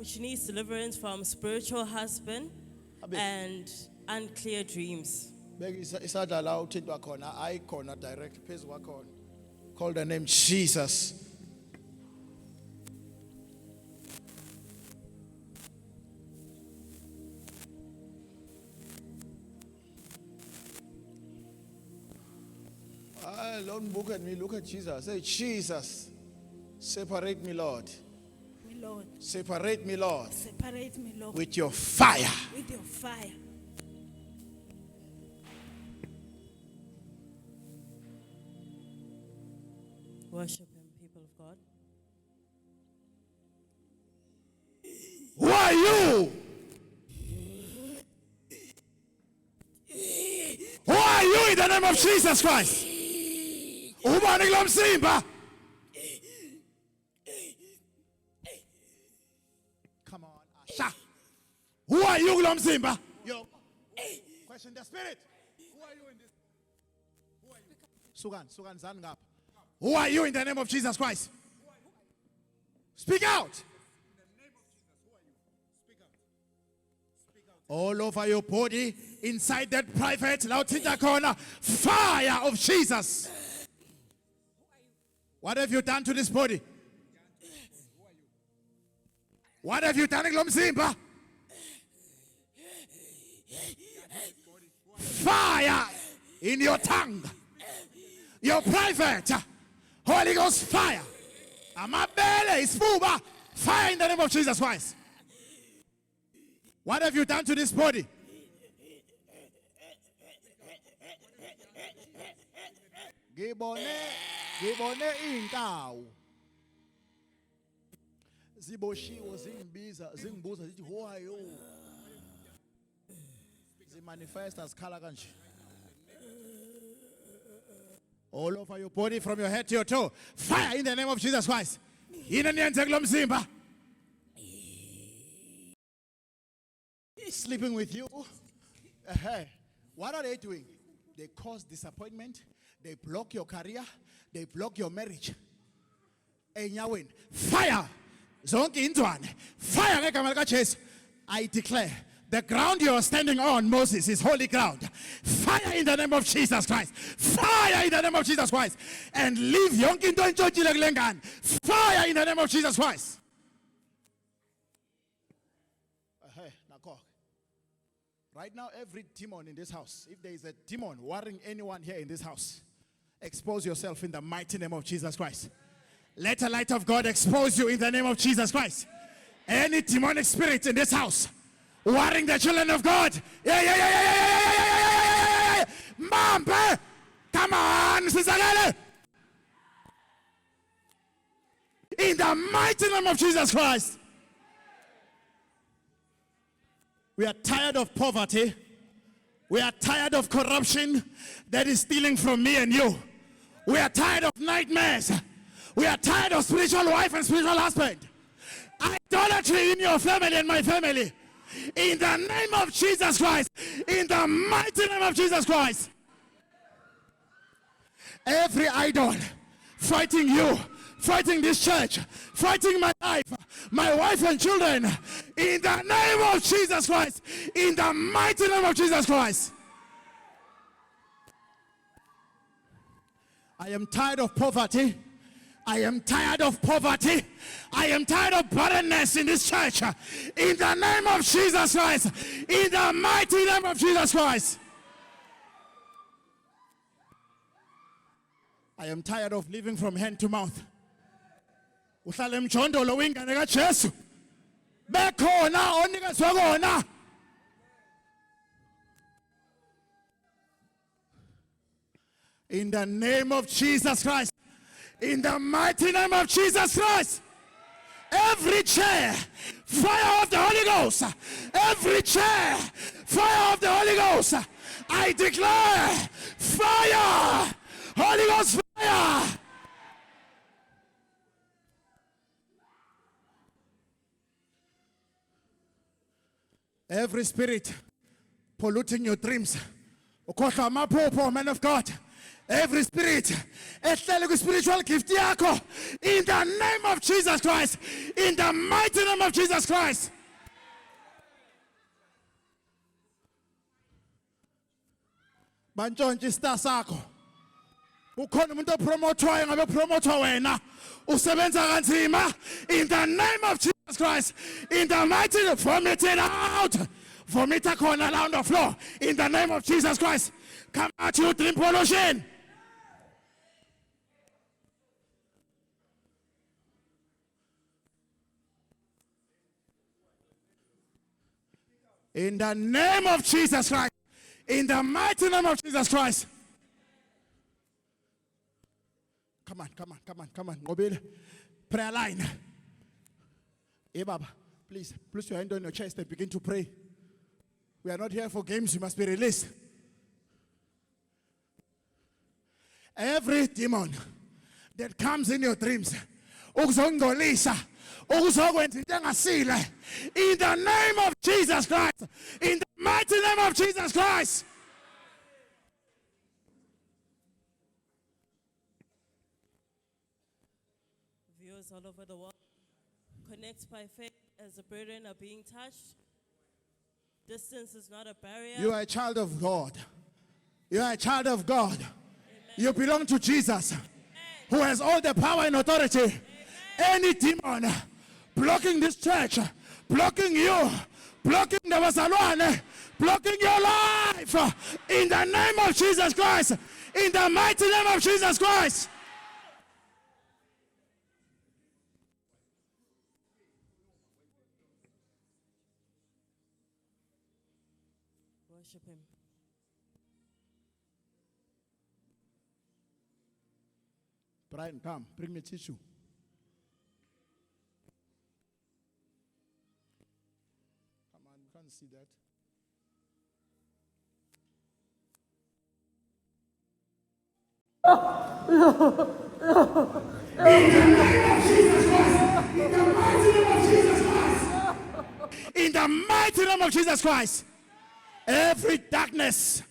she needs deliverance from spiritual husband and unclear dreams. Isadla la uThixo wakhona ayikhona direct phezu kwakhona. Call the name Jesus. Don't look at me, look at Jesus. Say, Jesus, separate me, Lord. Lord, Separate me, Lord, separate me, Lord, with your fire. with your fire. Worship him, people of God. Who are you? Who are you in the name of Jesus Christ? Ubani kulo msimba? Come on, Asha. Who are you kulo msimba? Yo. Question the spirit. Who are you in this? Who are you? Sugan zani ngapha. Who are you in the name of Jesus Christ? Speak out. All over your body, inside that private, Lautita corner, fire of Jesus. What have you done to this body? What have you done in Lomzimba? Fire in your tongue. Your private, Holy Ghost fire. Amabele is fuba. Fire in the name of Jesus Christ. What have you done to this body? Gibone inkawu. Ziboshiwe zingibuza zithi who are you? Zimanifest as color kanje. All over your body from your head to your toe. Fire in the name of Jesus Christ. Inaniyenze kulo mzimba. Sleeping with you. What are they doing? They cause disappointment. They block your career. They block your marriage. Enyaweni. Fire. Zonke indwane. Fire ngegama lika Jesu. I declare the ground you are standing on, Moses, is holy ground. Fire in the name of Jesus Christ. Fire in the name of Jesus Christ. And leave yonke into entshontshiwe kule ngane. Fire in the name of Jesus Christ. Right now, every demon in this house, if there is a demon worrying anyone here in this house, expose yourself in the mighty name of Jesus Christ. Let the light of God expose you in the name of Jesus Christ. Any demonic spirit in this house, worrying the children of God, Mampe, come on, Sizagale. In the mighty name of Jesus Christ. We are tired of poverty. We are tired of corruption that is stealing from me and you. We are tired of nightmares. We are tired of spiritual wife and spiritual husband. Idolatry in your family and my family. In the name of Jesus Christ. In the mighty name of Jesus Christ. Every idol fighting you, fighting this church, fighting my life, my wife and children, in the name of Jesus Christ, in the mighty name of Jesus Christ. I am tired of poverty. I am tired of poverty. I am tired of barrenness in this church. In the name of Jesus Christ, in the mighty name of Jesus Christ. I am tired of living from hand to mouth. Uhlala emjondolo wengane kaJesu. Bekhona onikezwe kona. In the name of Jesus Christ. In the mighty name of Jesus Christ. Every chair, fire of the Holy Ghost. Every chair, fire of the Holy Ghost. I declare fire. Holy Ghost fire. Every spirit polluting your dreams. Man of God, Every spirit, ehlele spiritual gift yakho, in the name of Jesus Christ, in the mighty name of Jesus Christ. Bantshontshe istar sakho. Ukhona umuntu opromotwayo ngabe promotwa wena. Usebenza kanzima in the name of Jesus Christ. In the mighty name, vomit it out. Vomit khona la on the floor. In the name of Jesus Christ. Come out, you dream pollution. In the name of Jesus Christ. In the mighty name of Jesus Christ. Come on. Ngobile. Prayer line. Hey, Baba, please, place your hand on your chest and begin to pray. We are not here for games, you must be released. Every demon that comes in your dreams, ukuzongcolisa, ukuzokwenza into engasile, in the name of Jesus Christ, in the mighty name of Jesus Christ. Viewers all over the world, connect by faith as the brethren are being touched. Distance is not a barrier. You are a child of God. You are a child of God. You belong to Jesus, who has all the power and authority. Any demon blocking this church, blocking you, blocking the Bazalwane, blocking your life, in the name of Jesus Christ, in the mighty name of Jesus Christ. Worship him. Brian, come, bring me tissue. Come on, you can't see that. In the mighty name of Jesus Christ, every darkness,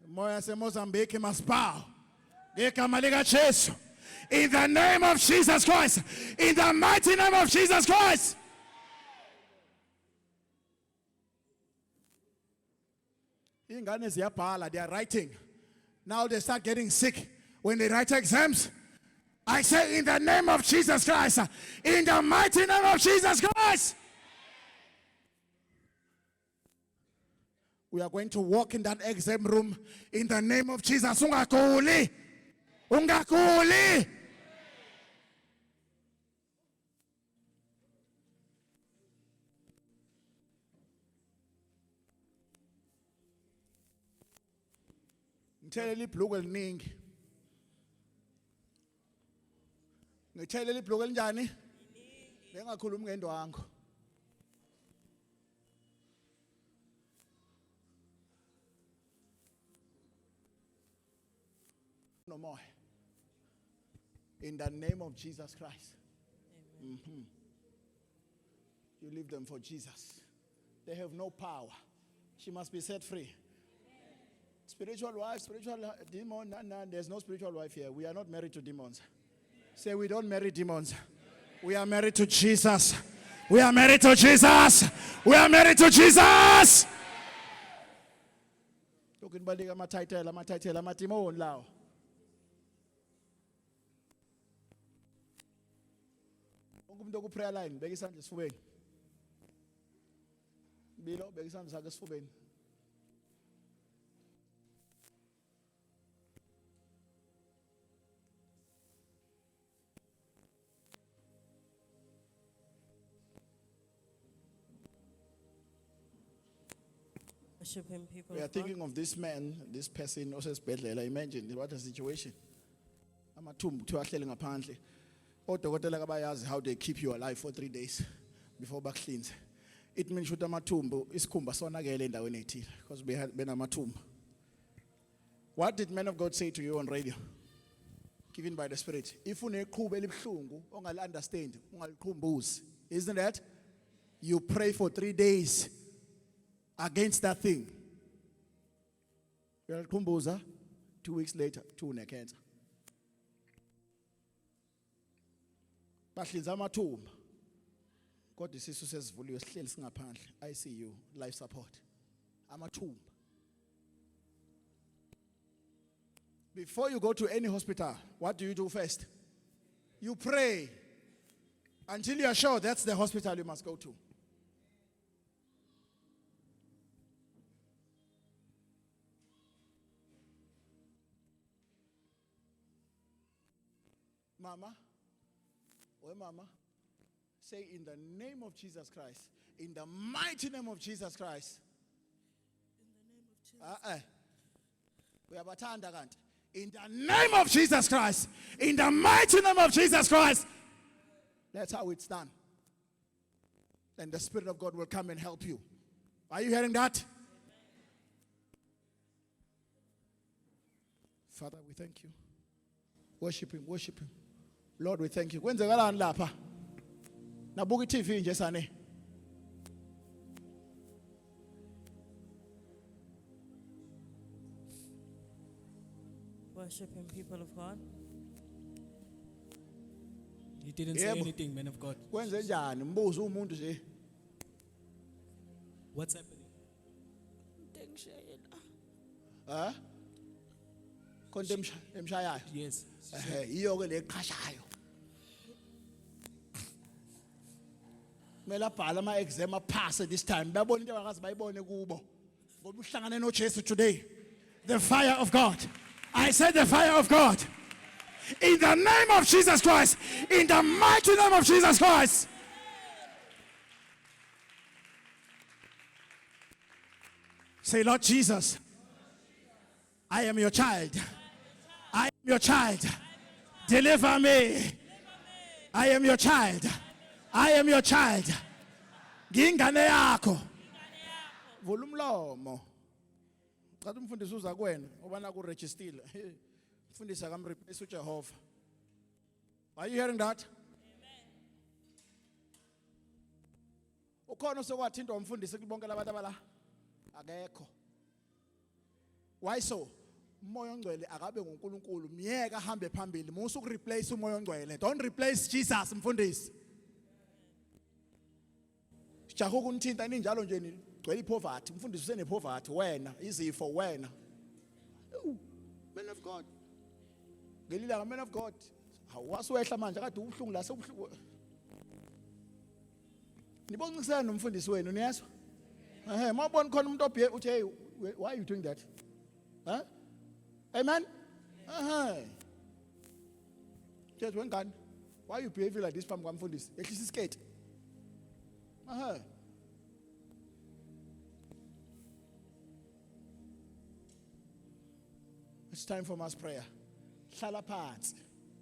moya seMozambique must bow. Ngegama lika Jesu. In the name of Jesus Christ, in the mighty name of Jesus Christ. Ingane ziyabhala, they are writing. Now they start getting sick when they write exams. I say in the name of Jesus Christ, in the mighty name of Jesus Christ. We are going to walk in that exam room in the name of Jesus. Ungaguli. Ungaguli. Ngithelele ibhloko eliningi. Ngithelele ibhloko elinjani? Bengakhulumi ngendo wangu. No more. In the name of Jesus Christ. You leave them for Jesus. They have no power. She must be set free. Spiritual wife, spiritual demon, there's no spiritual wife here. We are not married to demons. Say we don't marry demons. We are married to Jesus. We are married to Jesus. We are married to Jesus. Talking about the title, lao. Umuntu prayer line, beka isandla esifubeni. Bilo, beka isandla sakhe esifubeni. Worship him, people. We are of God. thinking of this man, this person also esibhedlela. Imagine what a situation. Amathumbu kuthiwa ahlele ngaphandle. Odokotela kabayazi how they keep you alive for 3 days before bakuhlinze. It means ukuthi amathumbu isikhumba sonakele endaweni ethile because benamathumbu. What did man of God say to you on radio? Given by the Spirit. If uneqhubu elibhlungu ongali understand, ungaliqhumbuzi. Isn't that? You pray for 3 days. against that thing. Uyalikhumbuza 2 weeks later cancer. Bahlinza amathumba. Kodwa isisu sesivuliwe sihleli singaphandle. ICU, life support. Amathumba. Before you go to any hospital, what do you do first? You pray until you are sure that's the hospital you must go to. Mama, say in the name of Jesus Christ, in the mighty name of Jesus Christ. We have athanda kanti. In the name of Jesus Christ, in the mighty name of Jesus Christ. That's how it's done. And the Spirit of God will come and help you. Are you hearing that? Father, we thank you. Worship him, worship him. Lord, we thank you. Kwenzekalani lapha? Nabuka iTV nje sane. Worship him, people of God. He didn't say Yebo. anything, man of God. Kwenze njani? Mbuzo umuntu nje. What's happening? Ha? Konke emshayayo. Yes. Iyo ke leqhashayo. Mela bhala ama exam pass this time. Bayabona into abakazi bayibone kubo. Ngoba uhlangane noJesu today. The fire of God. I said the fire of God. In the name of Jesus Christ. In the mighty name of Jesus Christ. Say, Lord Jesus, I am your child. I am your child. Deliver me. I am your child. I am your child. Ngingane yakho. Vula umlomo. Qathi umfundisi uza kuwena ngoba naku registile. Umfundisi akamreplace uJehova. Are you hearing that? Ukhona sokwathintwa umfundisi kubonke labantu abala akekho. Why so? Umoya ongcwele akabe ngoNkulunkulu miyeka ahambe phambili. Musu replace umoya ongcwele. Don't replace Jesus mfundisi. Jaha ukunithinta ninjalo nje nigcwele ipoverty. Mfundisi usene poverty wena, izifo wena. Man of God. Ngelila man of God. Awaswehla manje kade ubuhlungu la sebuhlungu. Nibongisana nomfundisi wenu niyazwa? Mabona khona umuntu obhe uthi hey, why are you doing that? Huh? Amen? Just wengane. Why are you behaving like this phambi kwamfundisi? Ehlisa isiketi. It's time for mass prayer. Hlala phansi.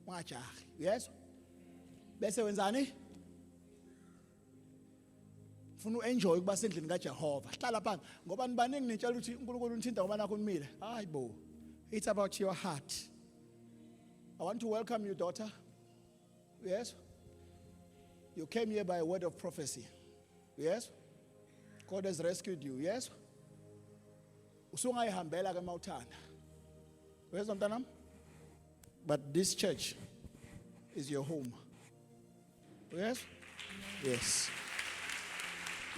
Ungajahi. Yes? Bese wenzani? Funa uenjoy ukuba sendlini kaJehova. Hlala phansi ngoba nibaningi nitshela ukuthi uNkulunkulu unithinta ngoba nakho nimile. Hayibo. It's about your heart. I want to welcome you, daughter. Yes? You came here by a word of prophecy. Yes? God has rescued you. Yes? Usungayihambela ke mawuthanda. Where's mntanam? But this church is your home. Yes? Yes.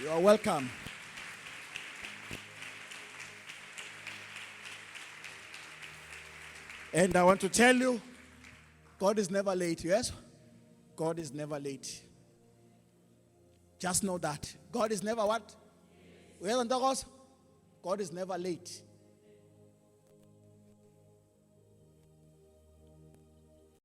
You are welcome. And I want to tell you, God is never late. Yes? God is never late. Just know that. God is never what? God is never late.